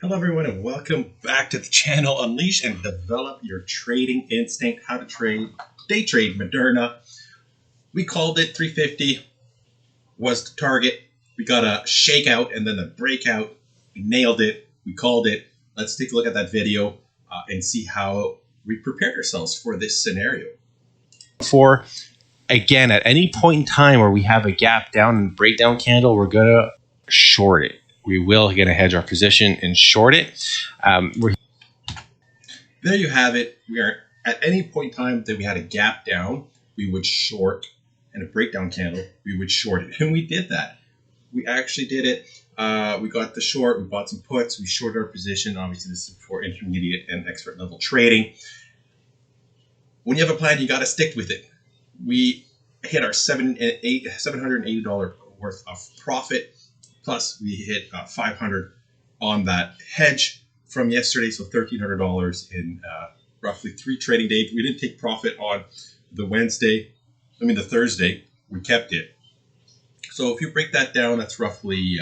Hello everyone and welcome back to the channel. Unleash and develop your trading instinct. How to trade, day trade Moderna. We called it 350 was the target. We got a shakeout and then a breakout. We nailed it. We called it. Let's take a look at that video and see how we prepared ourselves for this scenario. For again, at any point in time where we have a gap down and breakdown candle, we're gonna short it. We will gonna hedge our position and short it. There you have it. We are at any point in time that we had a gap down, we would short, and a breakdown candle, we would short it. And we did that. We actually did it. We got the short, we bought some puts, we shorted our position. Obviously, this is for intermediate and expert level trading. When you have a plan, you got to stick with it. We hit our $780 worth of profit, plus we hit $500 on that hedge from yesterday, so $1,300 in roughly 3 trading days. We didn't take profit on the Thursday. We kept it. So if you break that down, that's roughly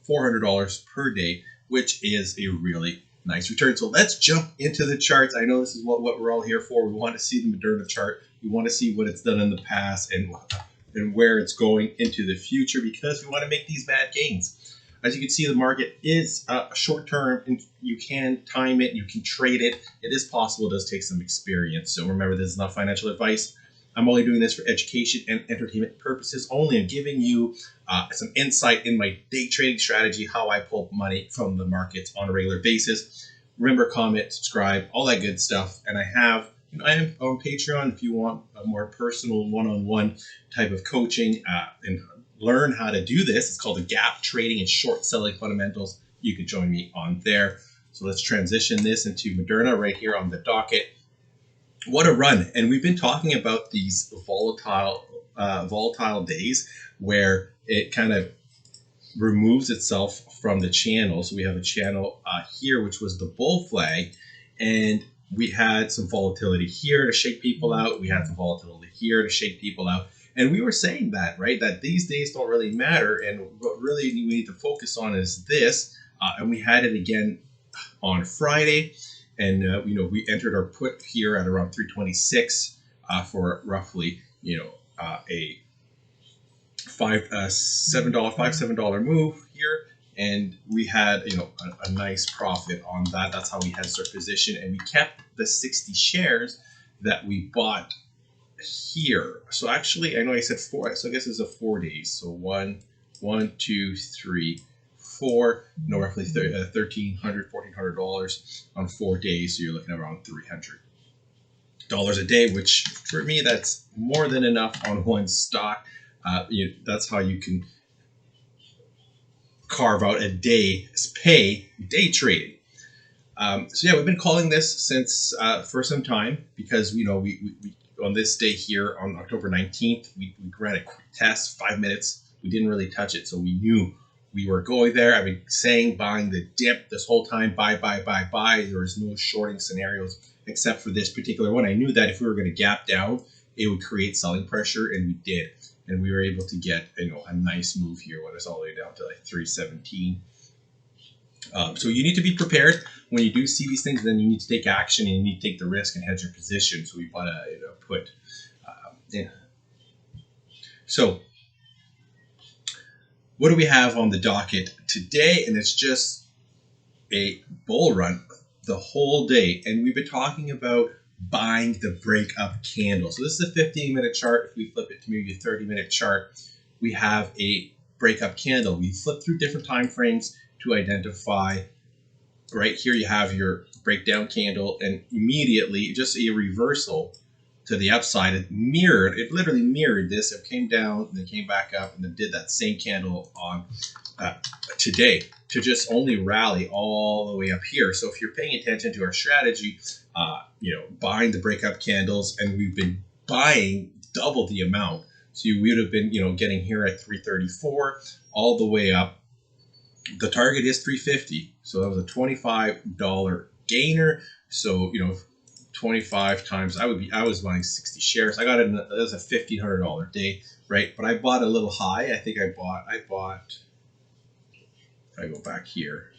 $400 per day, which is a really nice return. So let's jump into the charts. I know this is what we're all here for. We want to see the Moderna chart. We want to see what it's done in the past and where it's going into the future, because we want to make these bad gains. As you can see, the market is short term, and you can time it, you can trade it. It is possible. It does take some experience. So remember, this is not financial advice. I'm only doing this for education and entertainment purposes only. I'm giving you some insight in my day trading strategy, how I pull money from the markets on a regular basis. Remember, comment, subscribe, all that good stuff. And I am on Patreon if you want a more personal one-on-one type of coaching and learn how to do this. It's called the Gap Trading and Short Selling Fundamentals. You can join me on there. So let's transition this into Moderna right here on the docket. What a run. And we've been talking about these volatile days where it kind of removes itself from the channel. So we have a channel here, which was the bull flag, and we had some volatility here to shake people out. We had some volatility here to shake people out. And we were saying that, right, that these days don't really matter. And what really we need to focus on is this. And we had it again on Friday. And, we entered our put here at around 326 for roughly, a $7 move here. And we had, a nice profit on that. That's how we hedged our position. And we kept the 60 shares that we bought here. So actually, I know I said 4, so I guess it's a 4 days. So 1, 2, 3, 4, roughly $1,300, $1,400 on 4 days. So you're looking at around $300 a day, which for me, that's more than enough on one stock. That's how you can carve out a day's pay day trading. So yeah, we've been calling this since for some time, because we on this day here on October 19th, we ran a quick test, 5 minutes. We didn't really touch it, so we knew we were going there. I've been saying buying the dip this whole time, buy. There was no shorting scenarios except for this particular one. I knew that if we were going to gap down, it would create selling pressure, and we did. And we were able to get a nice move here when it's all the way down to like 317. So you need to be prepared when you do see these things. Then you need to take action, and you need to take the risk and hedge your position. So we bought a put. So what do we have on the docket today? And it's just a bull run the whole day. And we've been talking about buying the breakup candle. So this is a 15-minute chart. If we flip it to maybe a 30-minute chart, we have a breakup candle. We flip through different time frames to identify. Right here you have your breakdown candle, and immediately just a reversal to the upside. It literally mirrored this. It came down and then came back up, and then did that same candle on today to just only rally all the way up here. So if you're paying attention to our strategy, buying the breakup candles, and we've been buying double the amount. So you would have been, getting here at 334 all the way up. The target is 350. So that was a $25 gainer. So, 25 times, I was buying 60 shares. I got it, that was a $1,500 day, right? But I bought a little high. I think I bought, if I go back here,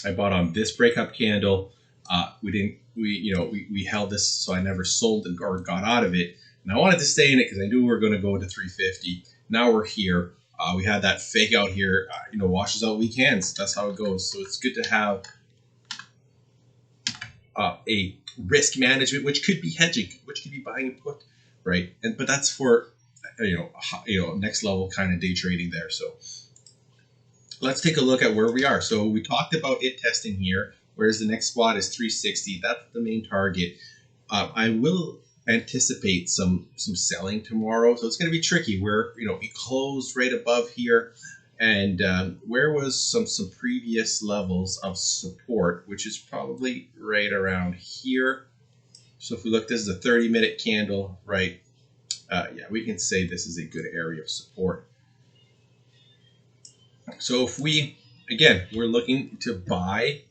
I bought on this breakup candle. We held this, so I never sold it or got out of it. And I wanted to stay in it because I knew we were going to go to 350. Now we're here. We had that fake out here, washes out weekends. That's how it goes. So it's good to have a risk management, which could be hedging, which could be buying and put, right? But that's for next level kind of day trading there. So let's take a look at where we are. So we talked about it testing here, whereas the next spot is 360. That's the main target. I will anticipate some selling tomorrow, so it's going to be tricky. Where we closed right above here, and where was some previous levels of support, which is probably right around here. So if we look, this is a 30-minute candle, right? Yeah, we can say this is a good area of support. So if we're looking to buy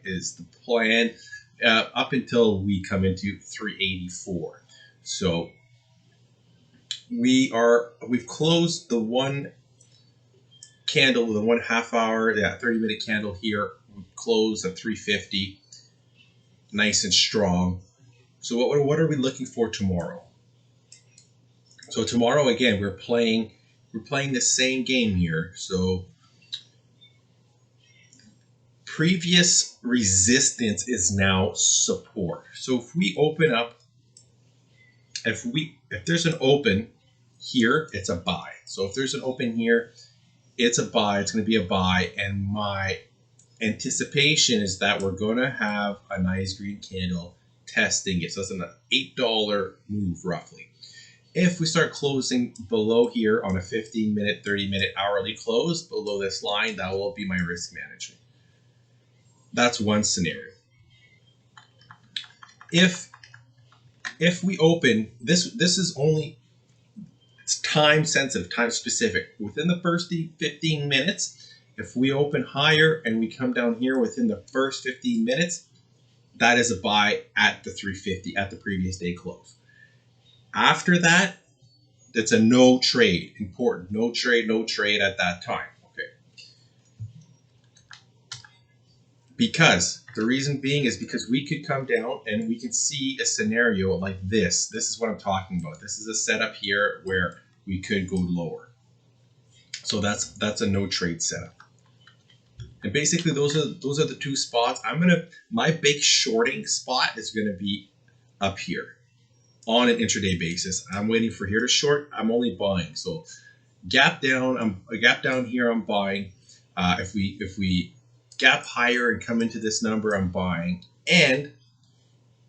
is the plan up until we come into 384. So we've closed the one candle, the 1/2 hour, 30-minute candle here. We closed at 350, nice and strong. So what are we looking for tomorrow? So tomorrow, again, we're playing the same game here. So previous resistance is now support. So if we open up, if there's an open here, it's a buy. So if there's an open here, it's a buy. It's going to be a buy. And my anticipation is that we're going to have a nice green candle testing it. So it's an $8 move roughly. If we start closing below here on a 15-minute, 30-minute hourly close below this line, that will be my risk management. That's one scenario. If we open, this is only, it's time sensitive, time specific. Within the first 15 minutes, if we open higher and we come down here within the first 15 minutes, that is a buy at the 350 at the previous day close. After that, that's a no trade. Important. No trade at that time. Okay. Because the reason being is because we could come down and we can see a scenario like this. This is what I'm talking about. This is a setup here where we could go lower. So that's a no trade setup. And basically those are the two spots. My big shorting spot is gonna be up here on an intraday basis. I'm waiting for here to short. I'm only buying. So gap down, a gap down here, I'm buying. If we gap higher and come into this number, I'm buying. And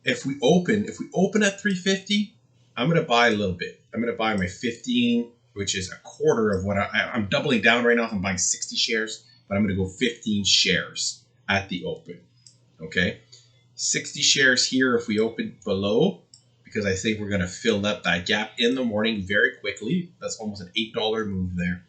if we open at 350, I'm gonna buy a little bit. I'm gonna buy my 15, which is a quarter of what I'm doubling down right now. I'm buying 60 shares, but I'm gonna go 15 shares at the open. Okay, 60 shares here if we open below, because I think we're going to fill up that gap in the morning very quickly. That's almost an $8 move there.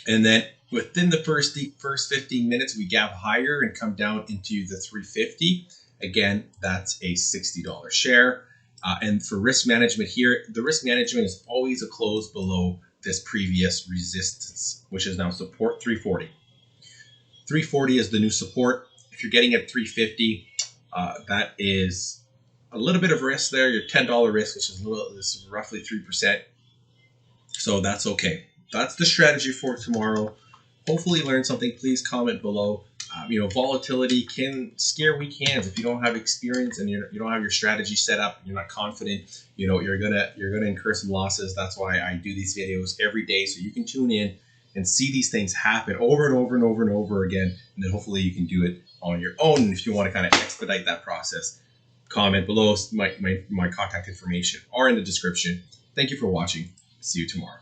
And then within the first 15 minutes, we gap higher and come down into the 350. Again, that's a $60 share. And for risk management here, the risk management is always a close below this previous resistance, which is now support 340. 340 is the new support. If you're getting at 350, that is a little bit of risk there. Your $10 risk, which is this is roughly 3%. So that's okay. That's the strategy for tomorrow. Hopefully learn something. Please comment below. Volatility can scare weekends if you don't have experience and you don't have your strategy set up. You're not confident. You're gonna incur some losses. That's why I do these videos every day, so you can tune in and see these things happen over and over and over and over again. And then hopefully you can do it on your own. And if you want to kind of expedite that process, comment below. My contact information are in the description. Thank you for watching. See you tomorrow.